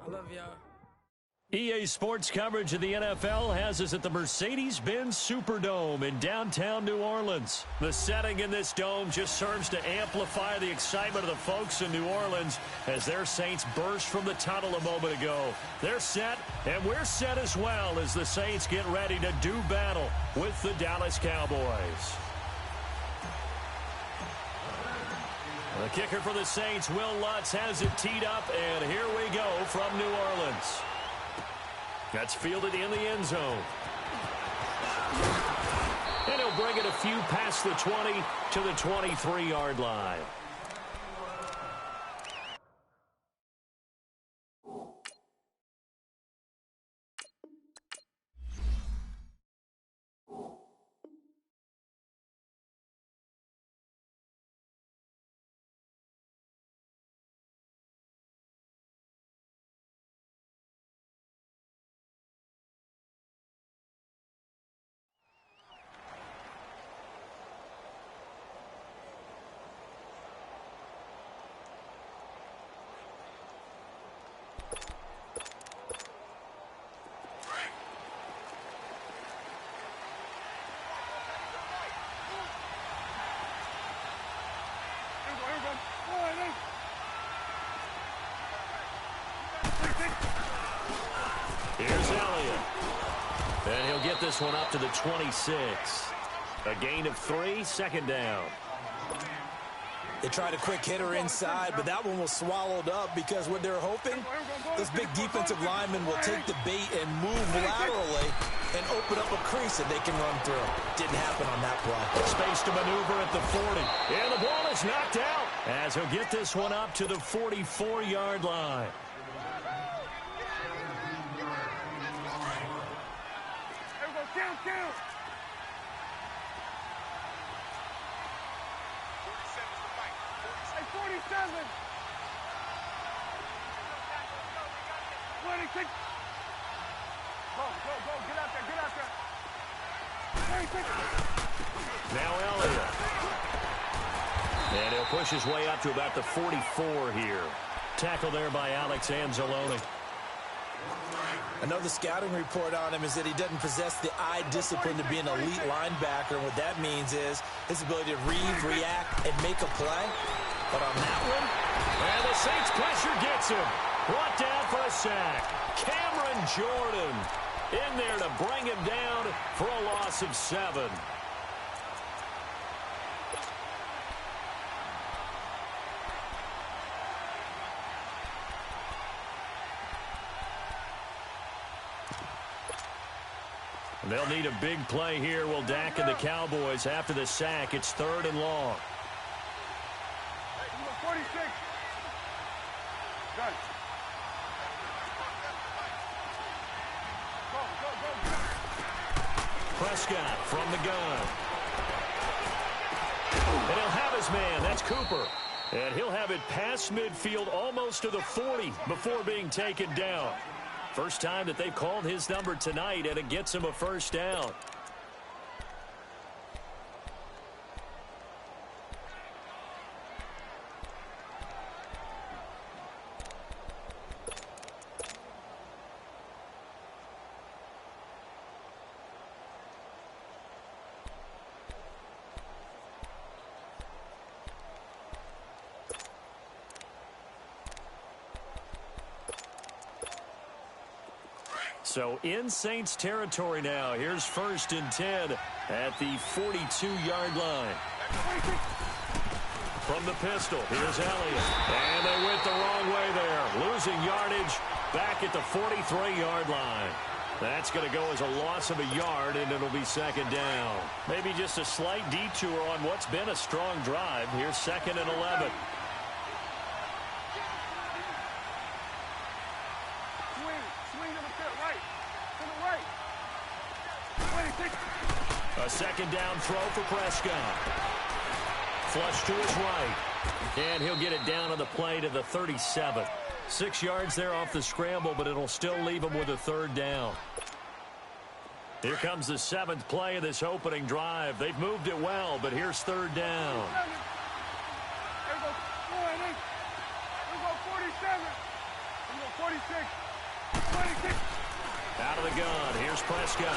love y'all. EA Sports coverage of the NFL has us at the Mercedes-Benz Superdome in downtown New Orleans. The setting in this dome just serves to amplify the excitement of the folks in New Orleans as their Saints burst from the tunnel a moment ago. They're set, and we're set as well as the Saints get ready to do battle with the Dallas Cowboys. The kicker for the Saints, Will Lutz, has it teed up, and here we go from New Orleans. That's fielded in the end zone. And he'll bring it a few past the 20 to the 23-yard line. Here's Elliott. And he'll get this one up to the 26. A gain of 3, second down. They tried a quick hitter inside, but that one was swallowed up because what they're hoping, this big defensive lineman will take the bait and move laterally and open up a crease that they can run through. Didn't happen on that play. Space to maneuver at the 40. And the ball is knocked out as he'll get this one up to the 44-yard line. Count. 47. 26. Go. Get out there. 26. Now Elliott. And he'll push his way up to about the 44 here. Tackle there by Alex Anzalone. Another scouting report on him is that he doesn't possess the eye discipline to be an elite linebacker. And what that means is his ability to read, react, and make a play. But on that one, and the Saints pressure gets him. Brought down for a sack. Cameron Jordan in there to bring him down for a loss of 7. They'll need a big play here. Will Dak and the Cowboys after the sack. It's 3rd and long. 46. Done. Go. Prescott from the gun. And he'll have his man. That's Cooper. And he'll have it past midfield almost to the 40 before being taken down. First time that they've called his number tonight, and it gets him a first down. So in Saints territory now. Here's 1st and 10 at the 42-yard line. From the pistol, here's Elliott. And they went the wrong way there. Losing yardage back at the 43-yard line. That's going to go as a loss of a yard, and it'll be 2nd down. Maybe just a slight detour on what's been a strong drive. Here's 2nd and 11. A 2nd down throw for Prescott. Flush to his right. And he'll get it down on the play to the 37. 6 yards there off the scramble, but it'll still leave him with a 3rd down. Here comes the 7th play of this opening drive. They've moved it well, but here's 3rd down. 26. Out of the gun, here's Prescott.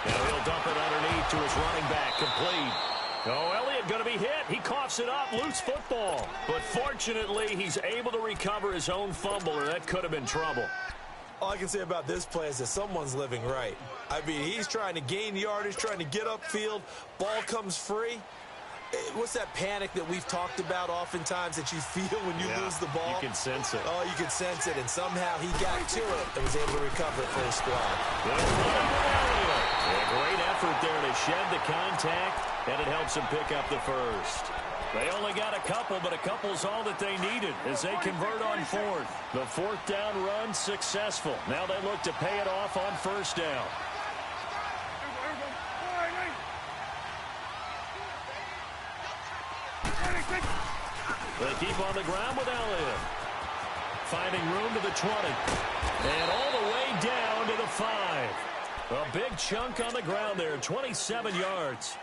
Now he'll dump it underneath to his running back, complete. Oh, Elliott going to be hit. He coughs it up, loose football. But fortunately, he's able to recover his own fumble, or that could have been trouble. All I can say about this play is that someone's living right. I mean, he's trying to gain yardage, trying to get upfield. Ball comes free. What's that panic that we've talked about oftentimes that you feel when you lose the ball? You can sense it. Oh, you can sense it, and somehow he got to it and was able to recover it for his squad. A great effort there to shed the contact, and it helps him pick up the first. They only got a couple, but a couple's all that they needed as they convert on fourth. The fourth down run successful. Now they look to pay it off on first down. They keep on the ground with Elliott. Finding room to the 20. And all the way down to the 5. A big chunk on the ground there, 27 yards.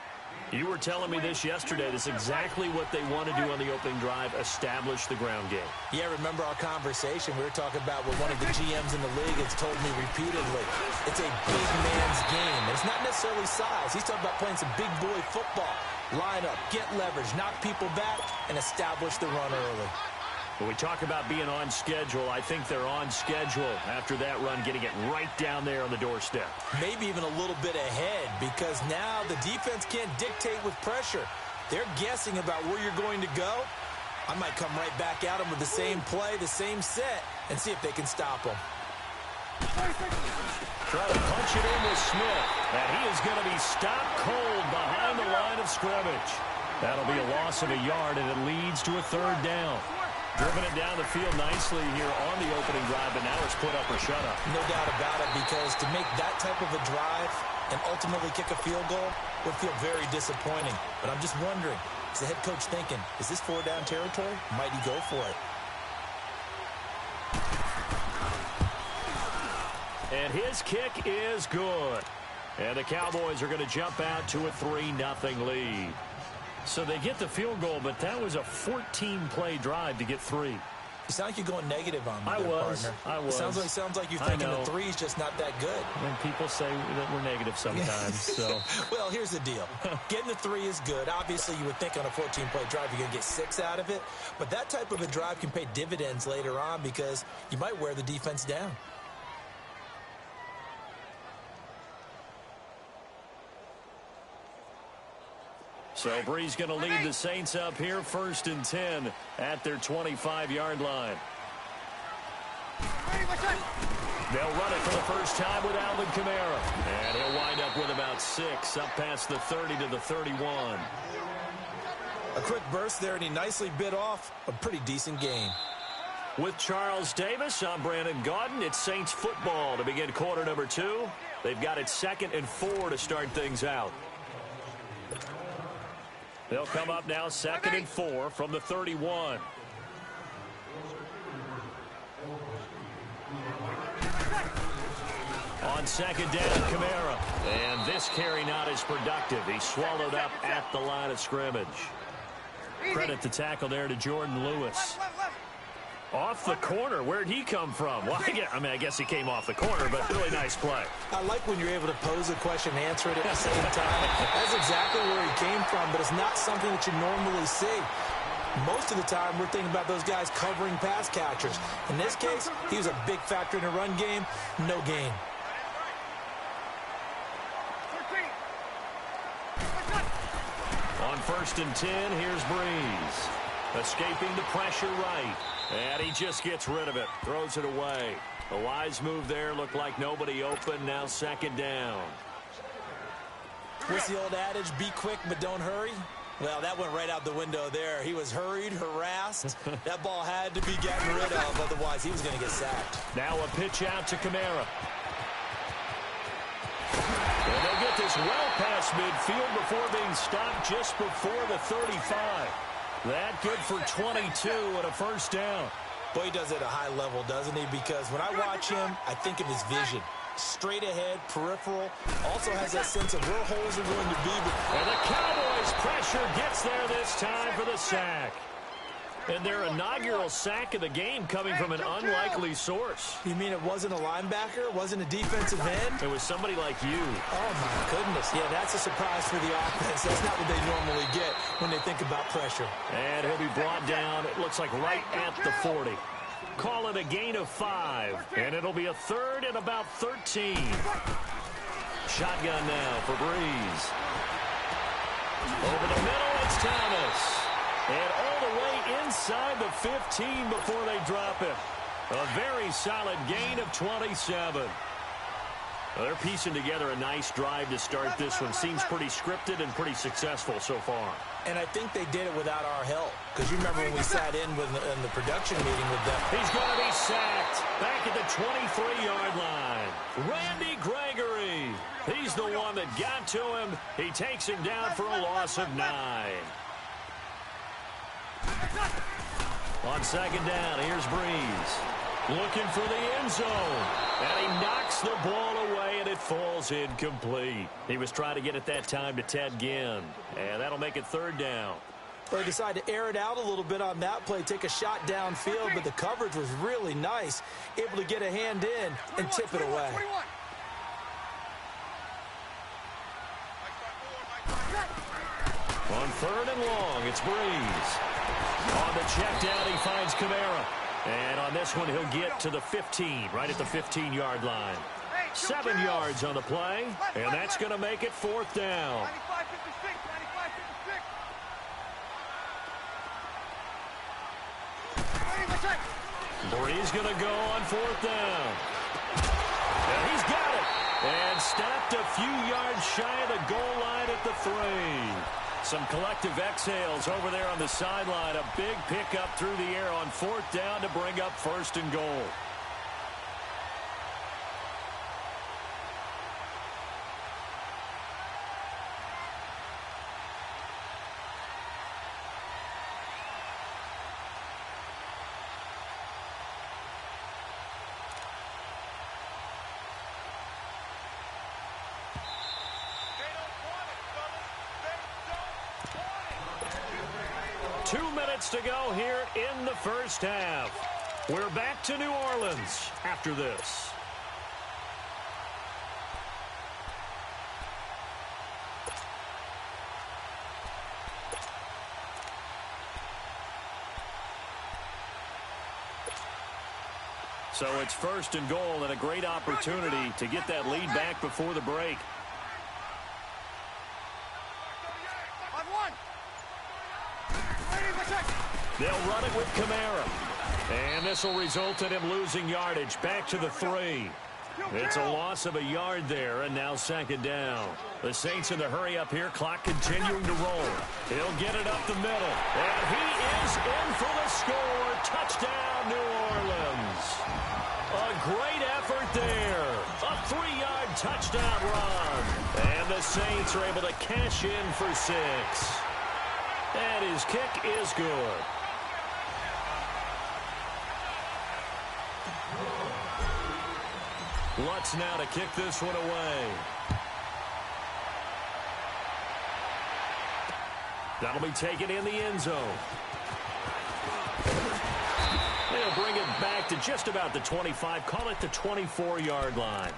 You were telling me this yesterday. This is exactly what they want to do on the opening drive, establish the ground game. Yeah, remember our conversation. We were talking about what one of the GMs in the league has told me repeatedly. It's a big man's game. And it's not necessarily size. He's talking about playing some big boy football. Line up, get leverage, knock people back, and establish the run early. When we talk about being on schedule, I think they're on schedule after that run, getting it right down there on the doorstep. Maybe even a little bit ahead, because now the defense can't dictate with pressure. They're guessing about where you're going to go. I might come right back at them with the same play, the same set, and see if they can stop them. Try to punch it in with Smith, and he is going to be stopped cold behind the line of scrimmage. That'll be a loss of a yard, and it leads to a third down. Driven it down the field nicely here on the opening drive, but now it's put up or shut up. No doubt about it, because to make that type of a drive and ultimately kick a field goal would feel very disappointing. But I'm just wondering, is the head coach thinking, is this 4-down territory? Might he go for it? And his kick is good. And the Cowboys are going to jump out to a 3-0 lead. So they get the field goal, but that was a 14-play drive to get 3. You sound like you're going negative on me, partner. I was. Sounds like you're thinking the 3 is just not that good. When people say that we're negative sometimes, so. Well, here's the deal. Getting the 3 is good. Obviously, you would think on a 14-play drive you're going to get 6 out of it. But that type of a drive can pay dividends later on because you might wear the defense down. So Bree's going to lead the Saints up here 1st and 10 at their 25-yard line. They'll run it for the first time with Alvin Kamara. And he'll wind up with about 6 up past the 30 to the 31. A quick burst there, and he nicely bit off a pretty decent gain. With Charles Davis, I'm Brandon Gaudin. It's Saints football to begin quarter number 2. They've got it 2nd and 4 to start things out. They'll come up now 2nd and 4 from the 31. On 2nd down, Kamara. And this carry not as productive. He swallowed up at the line of scrimmage. Credit the tackle there to Jordan Lewis. Off the corner. Where'd he come from? Well, I guess he came off the corner, but really nice play. I like when you're able to pose a question and answer it at the same time. That's exactly where he came from, but it's not something that you normally see. Most of the time, we're thinking about those guys covering pass catchers. In this case, he was a big factor in the run game. No gain. On 1st and 10, here's Breeze. Escaping the pressure right. And he just gets rid of it. Throws it away. A wise move there. Looked like nobody open. Now 2nd down. What's the old adage? Be quick, but don't hurry. Well, that went right out the window there. He was hurried, harassed. That ball had to be gotten rid of. Otherwise, he was going to get sacked. Now a pitch out to Kamara. And they'll get this well past midfield before being stopped just before the 35. That good for 22 and a 1st down. Boy, he does it at a high level, doesn't he? Because when I watch him, I think of his vision. Straight ahead, peripheral. Also has that sense of where holes are going to be. And the Cowboys' pressure gets there this time for the sack. And their inaugural sack of the game coming from an unlikely source. You mean it wasn't a linebacker? It wasn't a defensive end? It was somebody like you. Oh, my goodness. Yeah, that's a surprise for the offense. That's not what they normally get when they think about pressure. And he'll be brought down, it looks like right at the 40. Call it a gain of 5, and it'll be a third and about 13. Shotgun now for Breeze. Over the middle, it's Thomas. And all the way inside the 15 before they drop it. A very solid gain of 27. Well, they're piecing together a nice drive to start this one. Seems pretty scripted and pretty successful so far. And I think they did it without our help. Because you remember when we sat in the production meeting with them. He's going to be sacked back at the 23-yard line. Randy Gregory. He's the one that got to him. He takes him down for a loss of 9. On second down, here's Breeze. Looking for the end zone. And he knocks the ball away, and it falls incomplete. He was trying to get it that time to Ted Ginn. And that'll make it third down. They decided to air it out a little bit on that play, take a shot downfield, but the coverage was really nice. Able to get a hand in and tip it away. On third and long, it's Breeze. On the check down, he finds Kamara. And on this one, he'll get to the 15, right at the 15-yard line. 7 yards on the play, and that's going to make it fourth down. 95-56, 95-56. Breeze going to go on fourth down. And he's got it. And stopped a few yards shy of the goal line at the 3. Some collective exhales over there on the sideline. A big pickup through the air on fourth down to bring up first and goal. To go here in the first half. We're back to New Orleans after this. So it's first and goal and a great opportunity to get that lead back before the break. They'll run it with Kamara. And this will result in him losing yardage back to the 3. It's a loss of a yard there, and now second down. The Saints in the hurry up here, clock continuing to roll. He'll get it up the middle. And he is in for the score. Touchdown, New Orleans. A great effort there. A 3-yard touchdown run. And the Saints are able to cash in for 6. And his kick is good. Lutz now to kick this one away. That'll be taken in the end zone. They'll bring it back to just about the 25, call it the 24-yard line.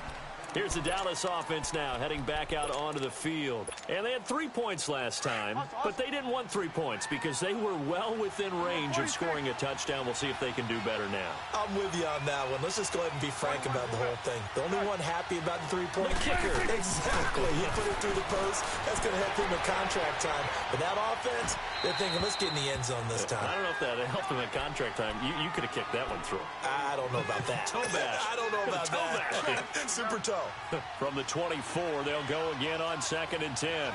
Here's the Dallas offense now heading back out onto the field. And they had 3 points last time, but they didn't want 3 points because they were well within range of scoring a touchdown. We'll see if they can do better now. I'm with you on that one. Let's just go ahead and be frank about the whole thing. The only one happy about the three-point kicker. Exactly. He put it through the post. That's going to help him at contract time. But that offense, they're thinking, let's get in the end zone this time. I don't know if that helped him at contract time. You could have kicked that one through. I don't know about that. Toe bash. I don't know about that. Super toe. From the 24, they'll go again on second and 10. Good.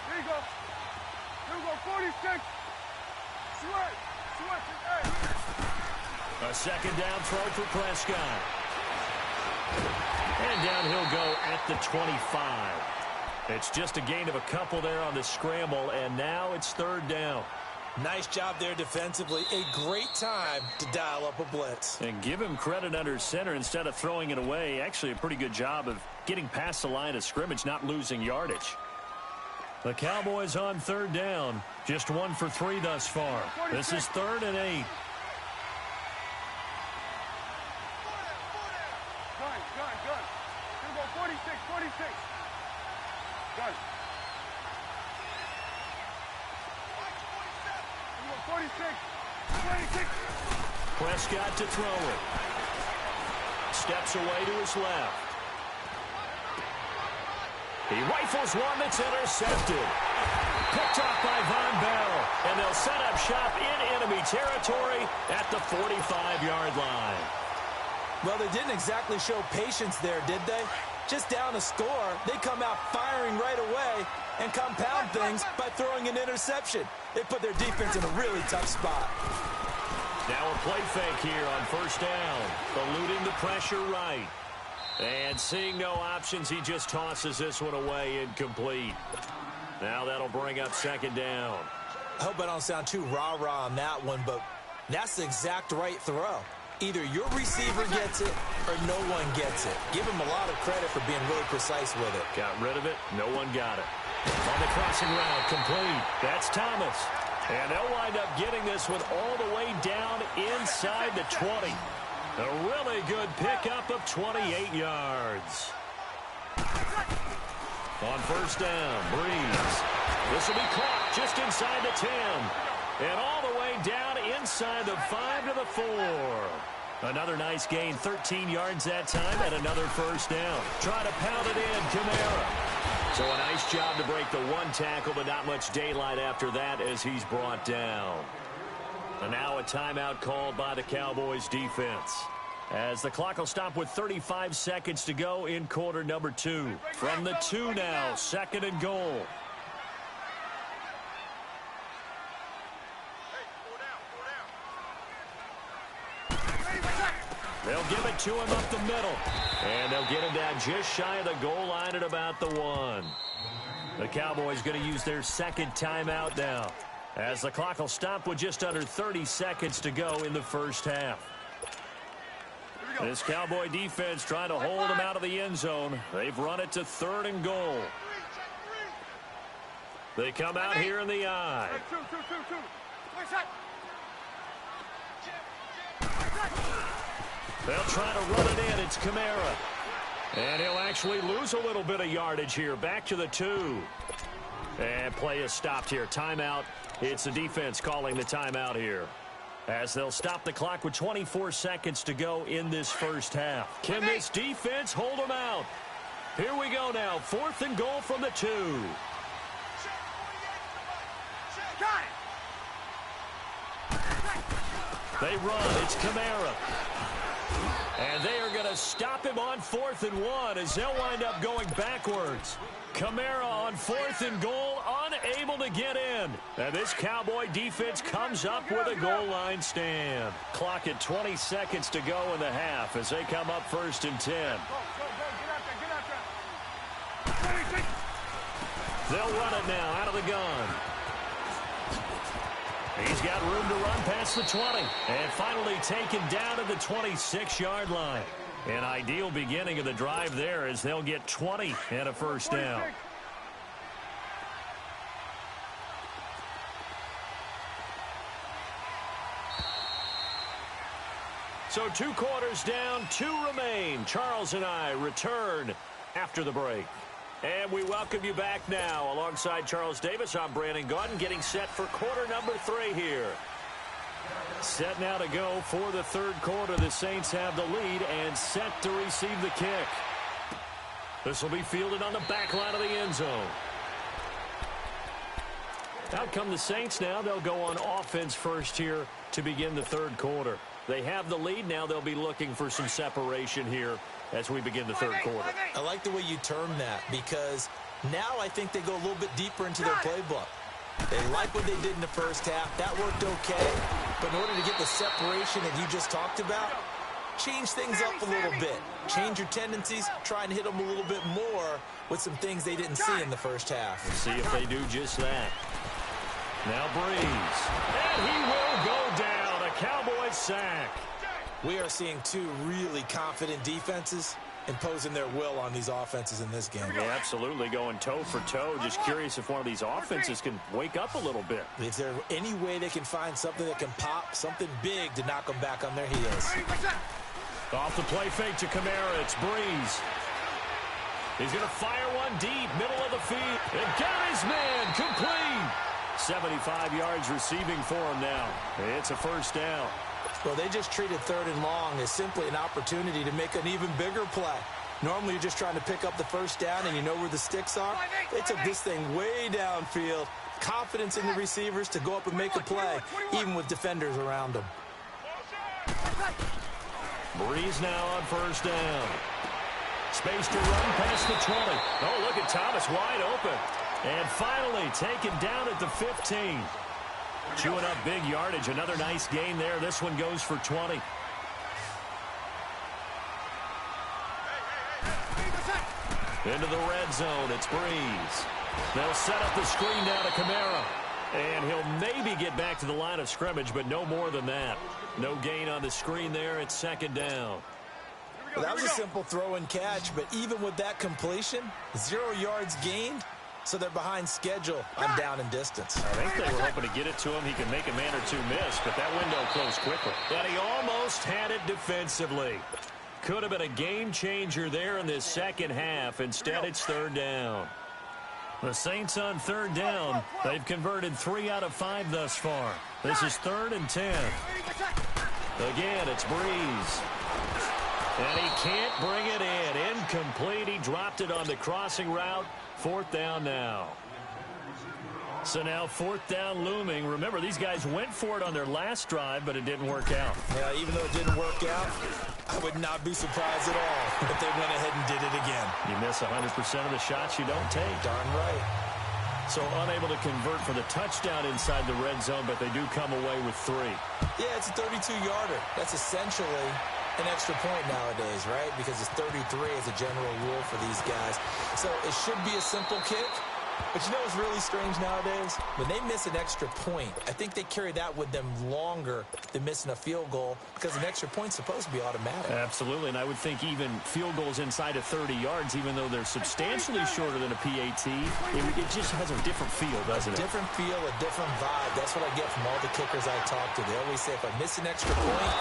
Here you go. Here we go, 46. Switch. Hey. A second down throw for Prescott. And down he'll go at the 25. It's just a gain of a couple there on the scramble, and now it's third down. Nice job there defensively. A great time to dial up a blitz. And give him credit under center instead of throwing it away. Actually, a pretty good job of getting past the line of scrimmage, not losing yardage. The Cowboys on third down. Just 1 for 3 thus far. This is 3rd and 8. Gun. Here we go, 46. Gun. Here we go, 26. Prescott to throw it. Steps away to his left. He rifles one that's intercepted. Picked off by Von Bell. And they'll set up shop in enemy territory at the 45-yard line. Well, they didn't exactly show patience there, did they? Just down a score, they come out firing right away and compound things by throwing an interception. They put their defense in a really tough spot. Now a play fake here on first down. Eluding the pressure right. And seeing no options, he just tosses this one away incomplete. Now that'll bring up second down. I hope I don't sound too rah-rah on that one, but that's the exact right throw. Either your receiver gets it or no one gets it. Give him a lot of credit for being really precise with it. Got rid of it. No one got it. On the crossing route, complete. That's Thomas. And they'll wind up getting this one all the way down inside the 20. A really good pickup of 28 yards. On first down, Breeze. This will be caught just inside the 10. And all the way down inside the 5 to the 4. Another nice gain, 13 yards that time, and another first down. Try to pound it in, Kamara. So a nice job to break the one tackle, but not much daylight after that as he's brought down. And now a timeout called by the Cowboys defense. As the clock will stop with 35 seconds to go in quarter number 2. From the 2 now, 2nd and goal. They'll give it to him up the middle. And they'll get him down just shy of the goal line at about the 1. The Cowboys going to use their second timeout now, as the clock will stop with just under 30 seconds to go in the first half. This Cowboy defense trying to hold him out of the end zone. They've run it to 3rd and goal. They come out here in the eye. They'll try to run it in. It's Kamara. And he'll actually lose a little bit of yardage here. Back to the 2. And play is stopped here. Timeout. It's the defense calling the timeout here, as they'll stop the clock with 24 seconds to go in this first half. Can this defense hold them out? Here we go now. 4th and goal from the 2. They run. It's Kamara. And they are going to stop him on 4th and 1 as they'll wind up going backwards. Kamara on 4th and goal, unable to get in. And this Cowboy defense comes up with a goal line stand. Clock at 20 seconds to go in the half as they come up 1st and 10. They'll run it now out of the gun. He's got room to run past the 20. And finally taken down at the 26-yard line. An ideal beginning of the drive there as they'll get 20 and a first down. So 2 quarters down, 2 remain. Charles and I return after the break. And we welcome you back now. Alongside Charles Davis, I'm Brandon Gaudin, getting set for quarter number 3 here. Set now to go for the 3rd quarter. The Saints have the lead and set to receive the kick. This will be fielded on the back line of the end zone. Out come the Saints now. They'll go on offense first here to begin the 3rd quarter. They have the lead. Now they'll be looking for some separation here as we begin the 3rd quarter. I like the way you term that, because now I think they go a little bit deeper into their playbook. They like what they did in the first half. That worked okay. But in order to get the separation that you just talked about, change things up a little bit. Change your tendencies. Try and hit them a little bit more with some things they didn't see in the first half. Let's see if they do just that. Now Breeze. And he will go down. A Cowboys sack. We are seeing 2 really confident defenses. imposing their will on these offenses in this game. Yeah, absolutely, going toe for toe. Just curious if one of these offenses can wake up a little bit. If there's any way they can find something that can pop, something big to knock them back on their heels. Off the play fake to Kamara, it's Breeze. He's going to fire one deep, middle of the field. And got his man, complete. 75 yards receiving for him now. It's a first down. Well, they just treated 3rd and long as simply an opportunity to make an even bigger play. Normally, you're just trying to pick up the first down and you know where the sticks are. They took this thing way downfield. Confidence in the receivers to go up and make a play, even with defenders around them. Breeze now on first down. Space to run past the 20. Oh, look at Thomas wide open. And finally taken down at the 15. Chewing up big yardage. Another nice gain there. This one goes for 20. Into the red zone. It's Breeze. They'll set up the screen down to Kamara. And he'll maybe get back to the line of scrimmage, but no more than that. No gain on the screen there. It's 2nd down. Well, that was a simple throw and catch, but even with that completion, 0 yards gained. So they're behind schedule on down and distance. I think they were hoping to get it to him. He could make a man or two miss, but that window closed quickly. And he almost had it defensively. Could have been a game changer there in this second half. Instead, it's 3rd down. The Saints on 3rd down. They've converted 3 out of 5 thus far. This is 3rd and 10. Again, it's Breeze. And he can't bring it in. Incomplete. He dropped it on the crossing route. 4th down now. So now 4th down looming. Remember, these guys went for it on their last drive, but it didn't work out. Yeah, even though it didn't work out, I would not be surprised at all if they went ahead and did it again. You miss 100% of the shots you don't take. Darn right. So unable to convert for the touchdown inside the red zone, but they do come away with 3. Yeah, it's a 32-yarder. That's essentially an extra point nowadays, right? Because it's 33 as a general rule for these guys. So it should be a simple kick. But you know what's really strange nowadays? When they miss an extra point, I think they carry that with them longer than missing a field goal because an extra point's supposed to be automatic. Absolutely, and I would think even field goals inside of 30 yards, even though they're substantially shorter than a PAT, it just has a different feel, doesn't it? A different feel, a different vibe. That's what I get from all the kickers I talk to. They always say if I miss an extra point,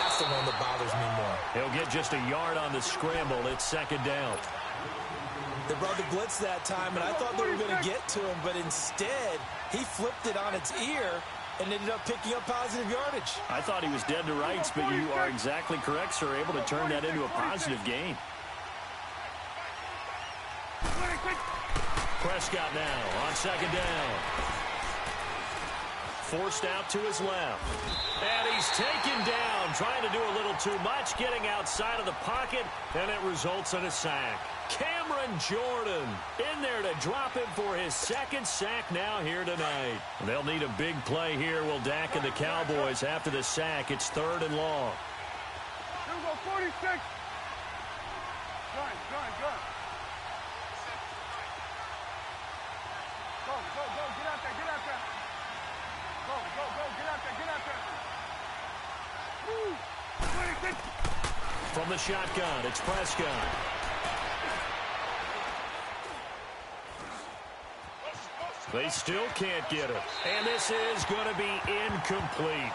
that's the one that bothers me more. He'll get just a yard on the scramble. It's 2nd down. They brought the blitz that time, and I thought they were going to get to him, but instead, he flipped it on its ear and ended up picking up positive yardage. I thought he was dead to rights, but you are exactly correct, sir. Able to turn that into a positive gain. Prescott now on 2nd down. Forced out to his left. And he's taken down, trying to do a little too much, getting outside of the pocket, and it results in a sack. Cameron Jordan in there to drop him for his 2nd sack now here tonight. They'll need a big play here, will Dak and the Cowboys after the sack. It's 3rd and long. Here we go, 46. Go. Go, get out there, get out there. Go, get out there. Woo! 26. From the shotgun, it's Prescott. They still can't get it. And this is going to be incomplete.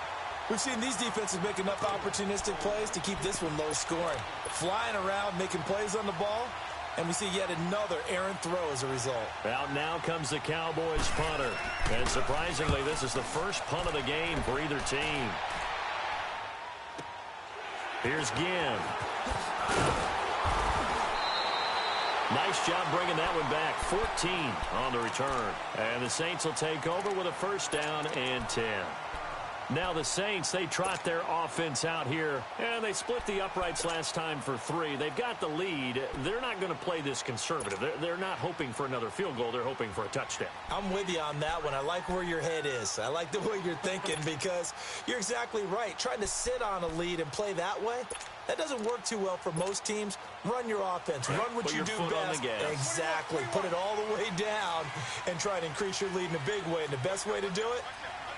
We've seen these defenses make enough opportunistic plays to keep this one low scoring. Flying around, making plays on the ball, and we see yet another errant throw as a result. Out now comes the Cowboys punter. And surprisingly, this is the first punt of the game for either team. Here's Ginn. Nice job bringing that one back. 14 on the return. And the Saints will take over with a 1st down and 10. Now the Saints, they trot their offense out here, and they split the uprights last time for 3. They've got the lead. They're not going to play this conservative. They're not hoping for another field goal. They're hoping for a touchdown. I'm with you on that one. I like where your head is. I like the way you're thinking because you're exactly right. Trying to sit on a lead and play that way, that doesn't work too well for most teams. Run your offense. Run what you do best. Exactly. Put it all the way down and try to increase your lead in a big way. And the best way to do it,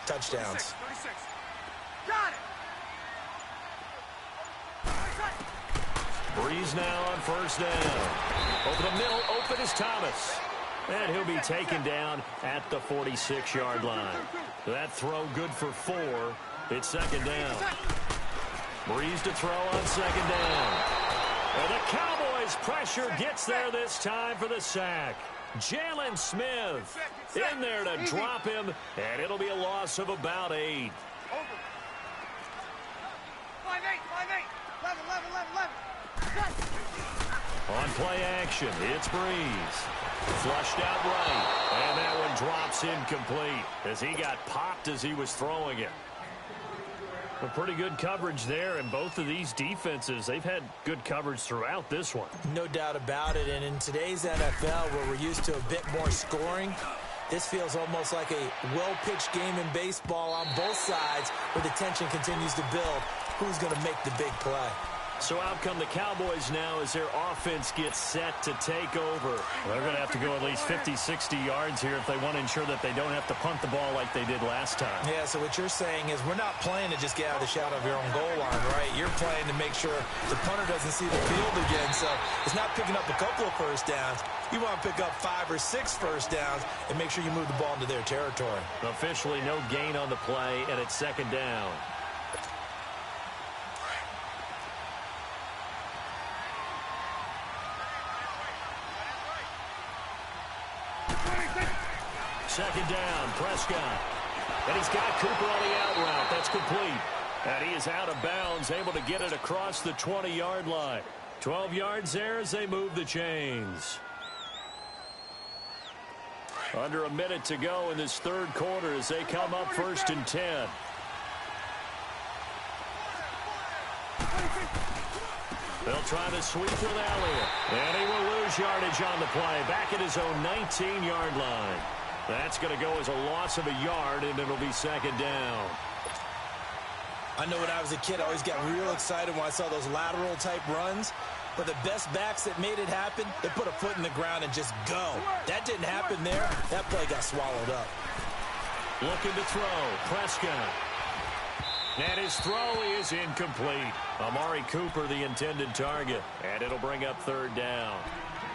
touchdowns. 36. Got it. Breeze now on first down. Over the middle, open is Thomas. And he'll be taken down at the 46-yard line. That throw good for 4. It's second down. Breeze to throw on second down. And the Cowboys pressure gets there this time for the sack. Jalen Smith in there to drop him, and it'll be a loss of about 8. 5-8, 11. On play action, it's Breeze. Flushed out right, and that one drops incomplete as he got popped as he was throwing it. A pretty good coverage there, and both of these defenses, they've had good coverage throughout this one. No doubt about it, and in today's NFL, where we're used to a bit more scoring, this feels almost like a well-pitched game in baseball on both sides where the tension continues to build. Who's going to make the big play? So out come the Cowboys now as their offense gets set to take over. They're going to have to go at least 50, 60 yards here if they want to ensure that they don't have to punt the ball like they did last time. Yeah, so what you're saying is we're not playing to just get out of the shadow of your own goal line, right? You're playing to make sure the punter doesn't see the field again. So it's not picking up a couple of first downs. You want to pick up 5 or 6 first downs and make sure you move the ball into their territory. Officially no gain on the play, and it's second down. Second down, Prescott. And he's got Cooper on the out route. That's complete. And he is out of bounds, able to get it across the 20-yard line. 12 yards there as they move the chains. Under a minute to go in this third quarter as they come up first and 10. They'll try to sweep with Elliott. And he will lose yardage on the play. Back at his own 19-yard line. That's going to go as a loss of a yard, and it'll be second down. I know when I was a kid, I always got real excited when I saw those lateral-type runs. But the best backs that made it happen, they put a foot in the ground and just go. That didn't happen there. That play got swallowed up. Looking to throw. Prescott. And his throw is incomplete. Amari Cooper, the intended target. And it'll bring up third down.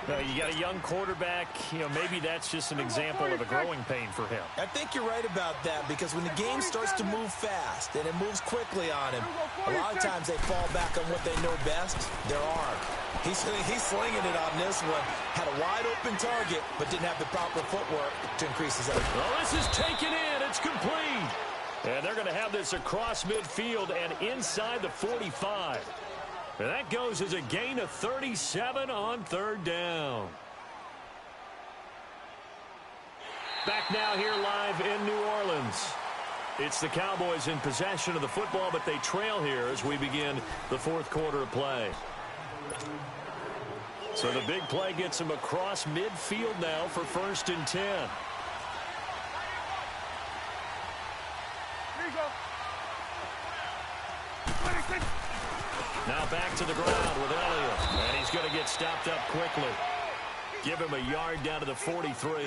You got a young quarterback, maybe that's just an example of a growing pain for him. I think you're right about that because when the game starts to move fast and it moves quickly on him, a lot of times they fall back on what they know best, their arm. He's slinging it on this one. Had a wide open target, but didn't have the proper footwork to increase his effort. Well, this is taken in. It's complete. And they're going to have this across midfield and inside the 45. And that goes as a gain of 37 on third down. Back now here live in New Orleans. It's the Cowboys in possession of the football, but they trail here as we begin the fourth quarter of play. So the big play gets them across midfield now for first and 10. Here you go. 26. Now back to the ground with Elliott. And he's going to get stopped up quickly. Give him a yard down to the 43.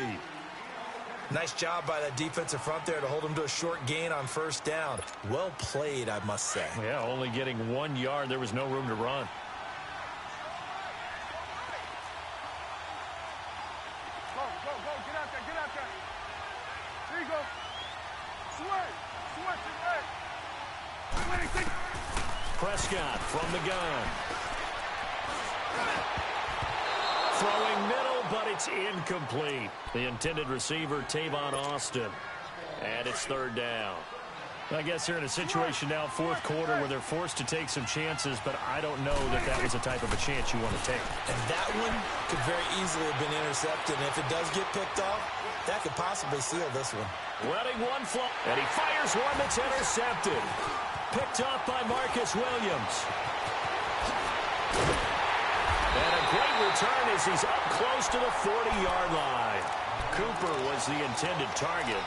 Nice job by that defensive front there to hold him to a short gain on first down. Well played, I must say. Yeah, only getting 1 yard. There was no room to run. Go. Get out there. Here you go. Switch it, 26. Prescott from the gun. Throwing middle, but it's incomplete. The intended receiver, Tavon Austin. And it's third down. I guess they're in a situation now, fourth quarter, where they're forced to take some chances, but I don't know that that was the type of a chance you want to take. And that one could very easily have been intercepted. And if it does get picked off, that could possibly seal this one. Letting one fly. And he fires one that's intercepted. Picked off by Marcus Williams. And a great return as he's up close to the 40-yard line. Cooper was the intended target.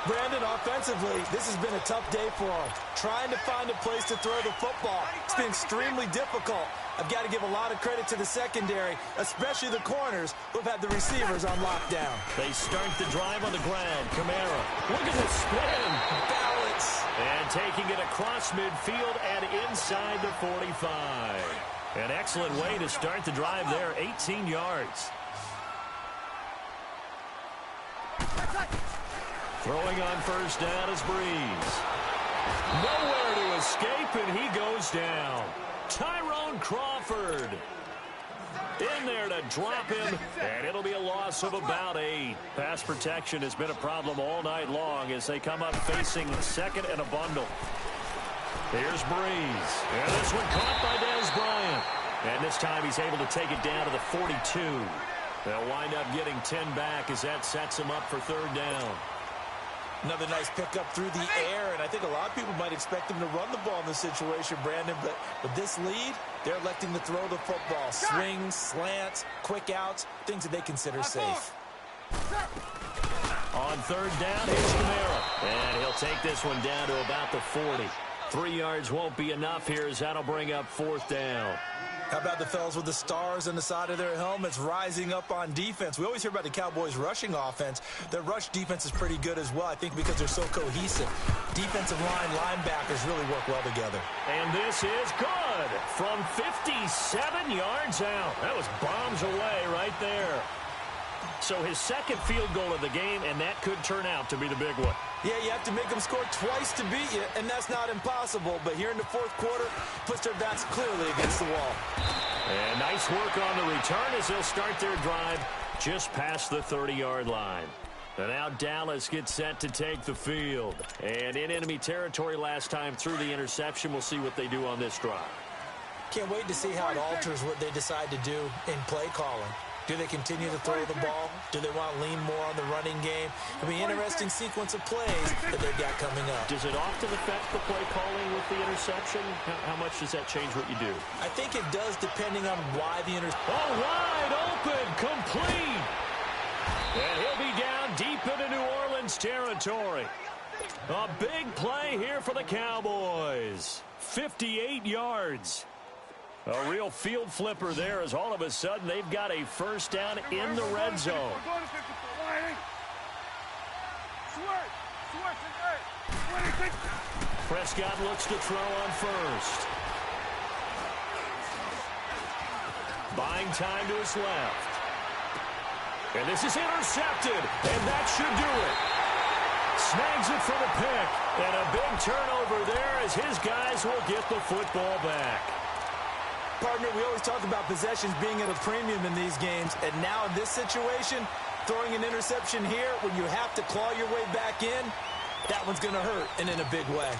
Brandon, offensively, this has been a tough day for him. Trying to find a place to throw the football. It's been extremely difficult. I've got to give a lot of credit to the secondary, especially the corners who've had the receivers on lockdown. They start the drive on the ground. Kamara. Look at the spin. Balance. And taking it across midfield and inside the 45. An excellent way to start the drive there, 18 yards. Throwing on first down is Breeze. Nowhere to escape, and he goes down. Tyrone Crawford in there to drop him, and it'll be a loss of about 8. Pass protection has been a problem all night long as they come up facing second and a bundle. Here's Breeze, and this one caught by Dez Bryant. And this time he's able to take it down to the 42. They'll wind up getting 10 back as that sets him up for third down. Another nice pickup through the air, and I think a lot of people might expect him to run the ball in this situation, Brandon, but with this lead, they're electing to throw the football. Swings, slants, quick outs, things that they consider safe. On third down, here's Kamara, and he'll take this one down to about the 40. 3 yards won't be enough here as that'll bring up fourth down. How about the fellas with the stars on the side of their helmets rising up on defense? We always hear about the Cowboys' rushing offense. Their rush defense is pretty good as well, I think, because they're so cohesive. Defensive line linebackers really work well together. And this is good from 57 yards out. That was bombs away right there. So his second field goal of the game, and that could turn out to be the big one. Yeah, you have to make them score twice to beat you, and that's not impossible. But here in the fourth quarter, puts their backs clearly against the wall. And nice work on the return as they'll start their drive just past the 30-yard line. And now Dallas gets set to take the field. And in enemy territory last time through the interception, we'll see what they do on this drive. Can't wait to see how it alters what they decide to do in play calling. Do they continue to throw the ball? Do they want to lean more on the running game? It'll be an interesting sequence of plays that they've got coming up. Does it often affect the play calling with the interception? How much does that change what you do? I think it does, depending on why the interception. Oh, wide open, complete. And he'll be down deep into New Orleans territory. A big play here for the Cowboys. 58 yards. A real field flipper there as all of a sudden they've got a first down in the red zone. Prescott looks to throw on first. Buying time to his left. And this is intercepted, and that should do it. Snags it for the pick, and a big turnover there as his guys will get the football back. Partner, we always talk about possessions being at a premium in these games, and now in this situation, throwing an interception here when you have to claw your way back in, that one's going to hurt, and in a big way.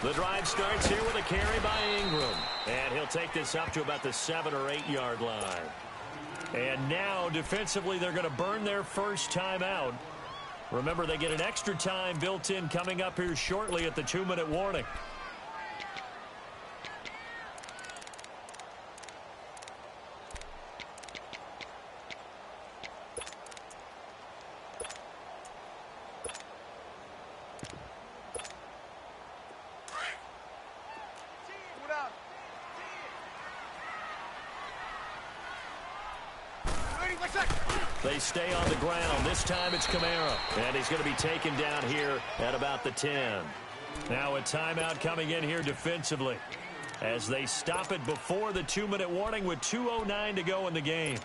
The drive starts here with a carry by Ingram. And he'll take this up to about the 7 or 8 yard line. And now defensively they're going to burn their first timeout. Remember, they get an extra time built in coming up here shortly at the 2-minute warning. They stay on the ground. This time it's Kamara. And he's going to be taken down here at about the 10. Now a timeout coming in here defensively as they stop it before the 2-minute warning with 2:09 to go in the game.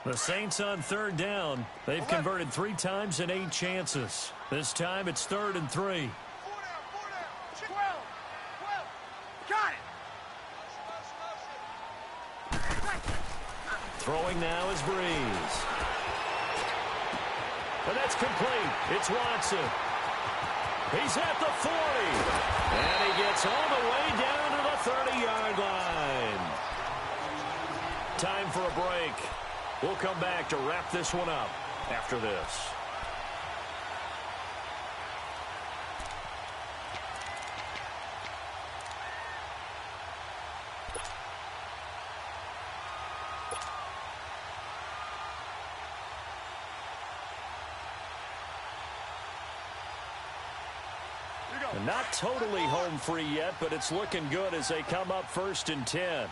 The Saints on third down. They've converted 3 times in 8 chances. This time it's 3rd and 3. Throwing now is Breeze. And that's complete. It's Watson. He's at the 40. And he gets all the way down to the 30-yard line. Time for a break. We'll come back to wrap this one up after this. Here we go. Not totally home free yet, but it's looking good as they come up 1st and 10.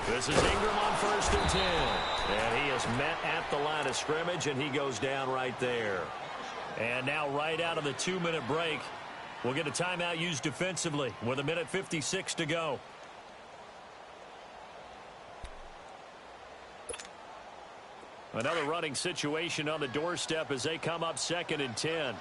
This is Ingram on 1st and 10. And he is met at the line of scrimmage, and he goes down right there. And now right out of the 2-minute break, we'll get a timeout used defensively with 1:56 to go. Another running situation on the doorstep as they come up 2nd and 10.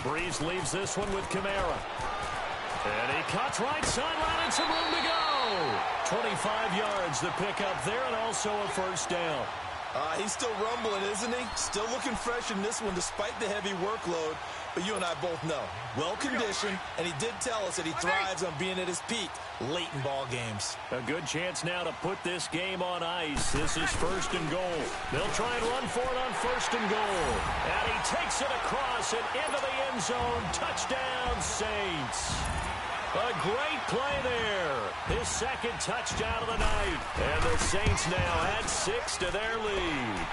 Breeze leaves this one with Kamara. And he cuts right sideline and some room to go. 25 yards the pick up there and also a 1st down. He's still rumbling, isn't he? Still looking fresh in this one despite the heavy workload. But you and I both know, well-conditioned, and he did tell us that he thrives on being at his peak late in ball games. A good chance now to put this game on ice. This is 1st and goal. They'll try and run for it on 1st and goal. And he takes it across and into the end zone. Touchdown, Saints. A great play there. His 2nd touchdown of the night. And the Saints now add 6 to their lead.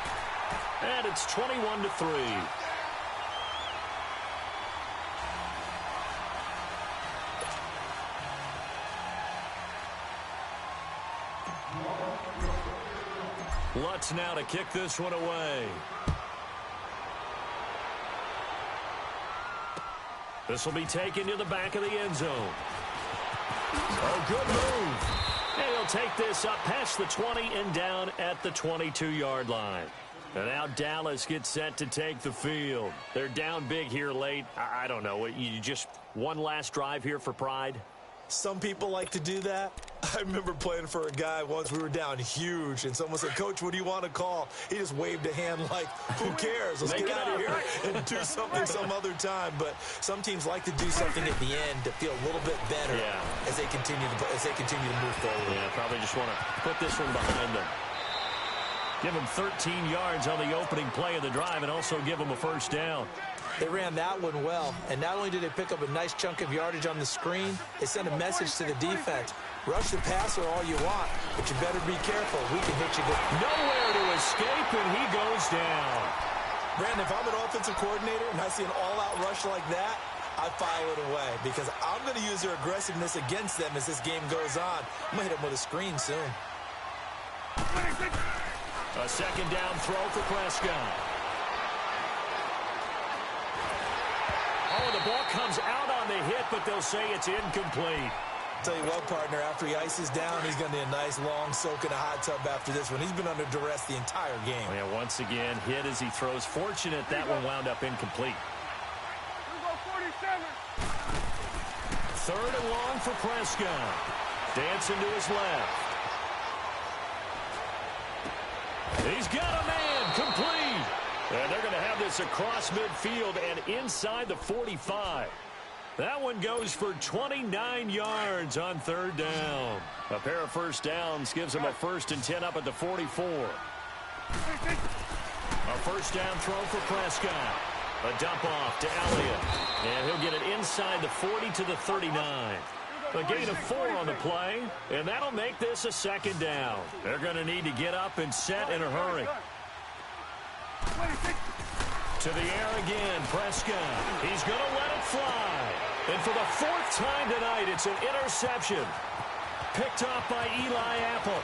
And it's 21-3. Lutz now to kick this one away. This will be taken to the back of the end zone. Oh, good move. And he'll take this up past the 20 and down at the 22-yard line. And now Dallas gets set to take the field. They're down big here late. I don't know. You just one last drive here for pride? Some people like to do that. I remember playing for a guy once. We were down huge, and someone said, "Coach, what do you want to call?" He just waved a hand like, who cares? Let's get out of here and do something some other time. But some teams like to do something at the end to feel a little bit better as they continue to move forward. Yeah, probably just want to put this one behind them. Give them 13 yards on the opening play of the drive and also give them a 1st down. They ran that one well, and not only did they pick up a nice chunk of yardage on the screen, they sent a message to the defense. Rush the passer all you want, but you better be careful. We can hit you good. Nowhere to escape, and he goes down. Brandon, if I'm an offensive coordinator and I see an all-out rush like that, I file it away because I'm going to use their aggressiveness against them as this game goes on. I'm going to hit them with a screen soon. A 2nd down throw for Prescott. Oh, the ball comes out on the hit, but they'll say it's incomplete. Tell you what, partner, after he ices down, he's going to need a nice long soak in a hot tub after this one. He's been under duress the entire game. Yeah, once again, hit as he throws. Fortunate that one wound up incomplete. 3rd and long for Prescott. Dancing to his left. He's got a man, complete. And they're going to have this across midfield and inside the 45. That one goes for 29 yards on 3rd down. A pair of 1st downs gives them a 1st and 10 up at the 44. A 1st down throw for Prescott. A dump off to Elliott. And he'll get it inside the 40 to the 39. A gain of 4 on the play, and that'll make this a 2nd down. They're going to need to get up and set in a hurry. To the air again, Prescott. He's going to let it fly. And for the 4th time tonight, it's an interception. Picked off by Eli Apple.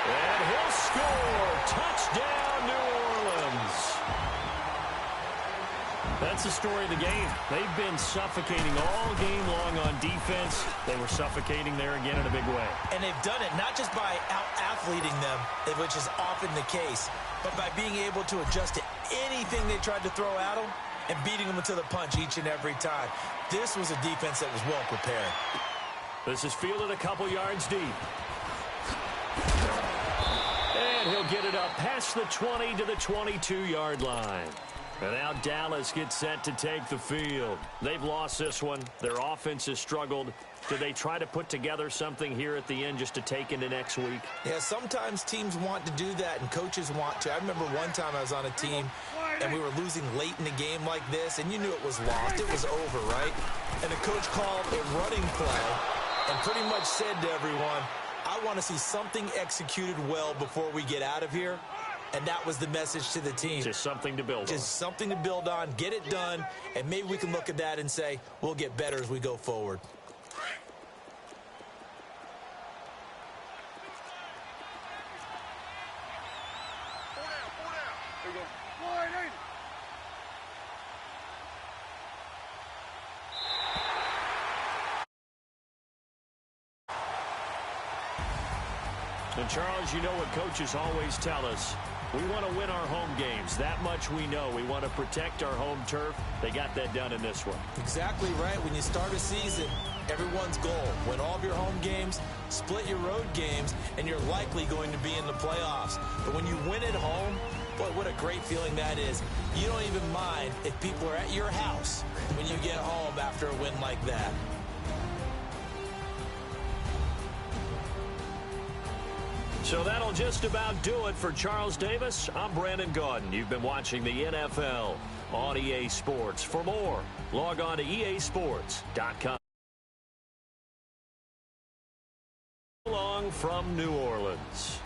And he'll score. Touchdown, New Orleans. That's the story of the game. They've been suffocating all game long on defense. They were suffocating there again in a big way. And they've done it not just by out-athleting them, which is often the case, but by being able to adjust to anything they tried to throw at them and beating them to the punch each and every time. This was a defense that was well prepared. This is fielded a couple yards deep. And he'll get it up past the 20 to the 22-yard line. And now Dallas gets set to take the field. They've lost this one. Their offense has struggled. Do they try to put together something here at the end just to take into next week? Yeah, sometimes teams want to do that, and coaches want to. I remember one time I was on a team, and we were losing late in a game like this, and you knew it was lost. It was over, right? And the coach called a running play and pretty much said to everyone, I want to see something executed well before we get out of here. And that was the message to the team. Just something to build on. Just something to build on, get it done, and maybe we can look at that and say, we'll get better as we go forward. And, Charles, you know what coaches always tell us. We want to win our home games. That much we know. We want to protect our home turf. They got that done in this one. Exactly right. When you start a season, everyone's goal, win all of your home games, split your road games, and you're likely going to be in the playoffs. But when you win at home, boy, what a great feeling that is. You don't even mind if people are at your house when you get home after a win like that. So that'll just about do it for Charles Davis. I'm Brandon Gaudin. You've been watching the NFL on EA Sports. For more, log on to easports.com. Long from New Orleans.